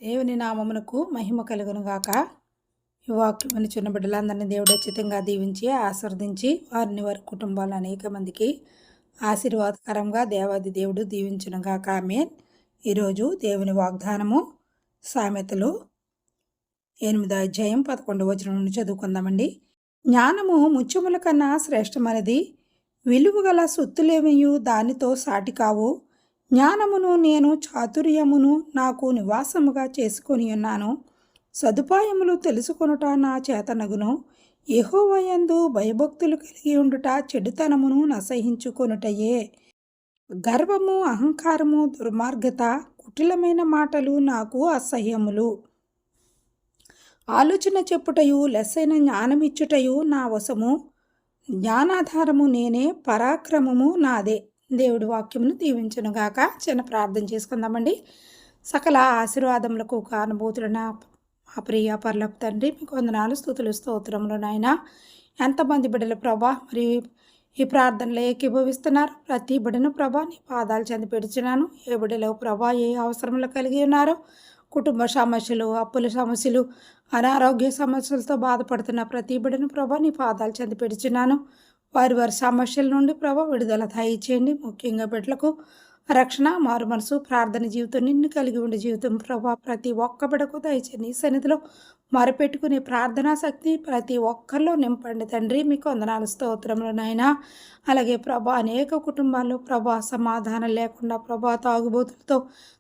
దేవుని నామమునకు మహిమ కలుగును గాక. ఈ వాక్యమును చిన్న బిడ్డలందరినీ దేవుడు ఉచితంగా దీవించి ఆశీర్వదించి వారి కుటుంబాలు అనేక మందికి ఆశీర్వాదకరంగా దేవాది దేవుడు దీవించును గాక. ఆమేన్. ఈరోజు దేవుని వాగ్దానము సామెతలు 8వ అధ్యాయం 11వ వచనం నుండి చదువుకుందామండి. జ్ఞానము ముత్యముల కన్నా శ్రేష్టమైనది, విలువగల సొత్తులేమియు దానితో సాటి కావు. జ్ఞానమును నేను చాతుర్యమును నాకు నివాసముగా చేసుకొని ఉన్నాను. సదుపాయములు తెలుసుకొనుట నా చేతనగును. యెహోవాయందు భయభక్తులు కలిగి ఉండుట చెడుతనమును నసహించుకొనుటయే. గర్వము, అహంకారము, దుర్మార్గత, కుటిలమైన మాటలు నాకు అసహ్యములు. ఆలోచన చెప్పుటయు లెస్సైన జ్ఞానమిచ్చుటయు నా వశము. జ్ఞానాధారము నేనే, పరాక్రమము నాదే. దేవుడి వాక్యమును దీవించునుగాక. చిన్న ప్రార్థన చేసుకుందామండి. సకల ఆశీర్వాదములకు కారణభూతులైన మా ప్రియ పరలోక తండ్రి, మీకు వందనాలు, స్తుతులు, స్తోత్రములు నాయన. ఎంతమంది బిడ్డలు ప్రభా మరి ఈ ప్రార్థనలో ఏకీభవిస్తున్నారు. ప్రతి బిడ్డను ప్రభా నీ పాదాలు చెంది పెడుచున్నాను. ఏ బిడ్డలో ప్రభా ఏ అవసరములు కలిగి ఉన్నారో, కుటుంబ సమస్యలు, అప్పుల సమస్యలు, అనారోగ్య సమస్యలతో బాధపడుతున్న ప్రతి బిడ్డను ప్రభా నీ పాదాలు చెంది పెడుచున్నాను. వారి సమస్యల నుండి ప్రభా విడుదల దయచేయండి. ముఖ్యంగా బిడ్డలకు రక్షణ, మారు మనసు, ప్రార్థన జీవితం, నిన్ను కలిగి ఉండే జీవితం ప్రభా ప్రతి ఒక్క బిడ్డకు దయచేయండి. నీ సన్నిధిలో మొరపెట్టుకునే ప్రార్థనా శక్తి ప్రతి ఒక్కరిలో నింపండి తండ్రి. మీకు వందనాలు, స్తోత్రములు నాయనా. అలాగే ప్రభా అనేక కుటుంబాల్లో ప్రభా సమాధానం లేకుండా ప్రభా తాగుబోతులతో,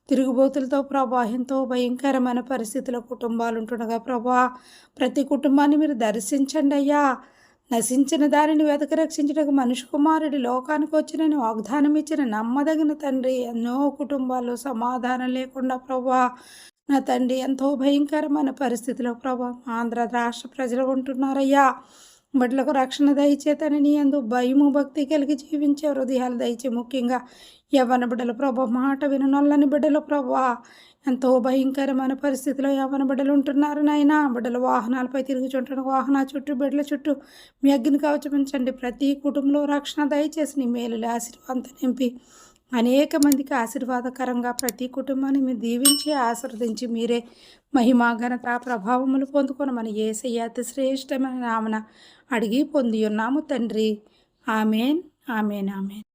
తిరుగుబోతులతో ప్రభా ఎంతో భయంకరమైన పరిస్థితుల్లో కుటుంబాలు ఉంటుండగా ప్రభా ప్రతి కుటుంబాన్ని మీరు దర్శించండి అయ్యా. నశించిన దానిని వెతక రక్షించడానికి మనిషి కుమారుడి లోకానికి వచ్చిన వాగ్దానం ఇచ్చిన నమ్మదగిన తండ్రి. ఎన్నో కుటుంబాల్లో సమాధానం లేకుండా ప్రభా నా తండ్రి ఎంతో భయంకరమైన పరిస్థితిలో ప్రభా ఆంధ్ర రాష్ట్ర ప్రజలు ఉంటున్నారయ్యా. బిడ్డలకు రక్షణ దయచేతని నీ యందు భయము భక్తి కలిగి జీవించే హృదయాలు దయచే. ముఖ్యంగా యవ్వన బిడ్డలు ప్రభా మాట విననొల్లని బిడ్డలు ప్రభా ఎంతో భయంకరమైన పరిస్థితిలో యవ్వన బిడ్డలు ఉంటున్నారు నాయన. బిడ్డలు వాహనాలపై తిరుగుచుంటున్న వాహనాల చుట్టూ, బిడ్డల చుట్టూ మీ అగ్ని కవచమించండి. ప్రతి కుటుంబంలో రక్షణ దయచేసి నీ మేలుల ఆశీర్వాదంతో నింపి అనేక మందికి ఆశీర్వాదకరంగా ప్రతి కుటుంబాన్ని మీరు దీవించి ఆశీర్వదించి మీరే మహిమా ఘనత ప్రభావములు పొందుకొని మన యేసయ్య అతి శ్రేష్టమైన నామన అడిగి పొంది ఉన్నాము తండ్రి. Amen, amen, amen.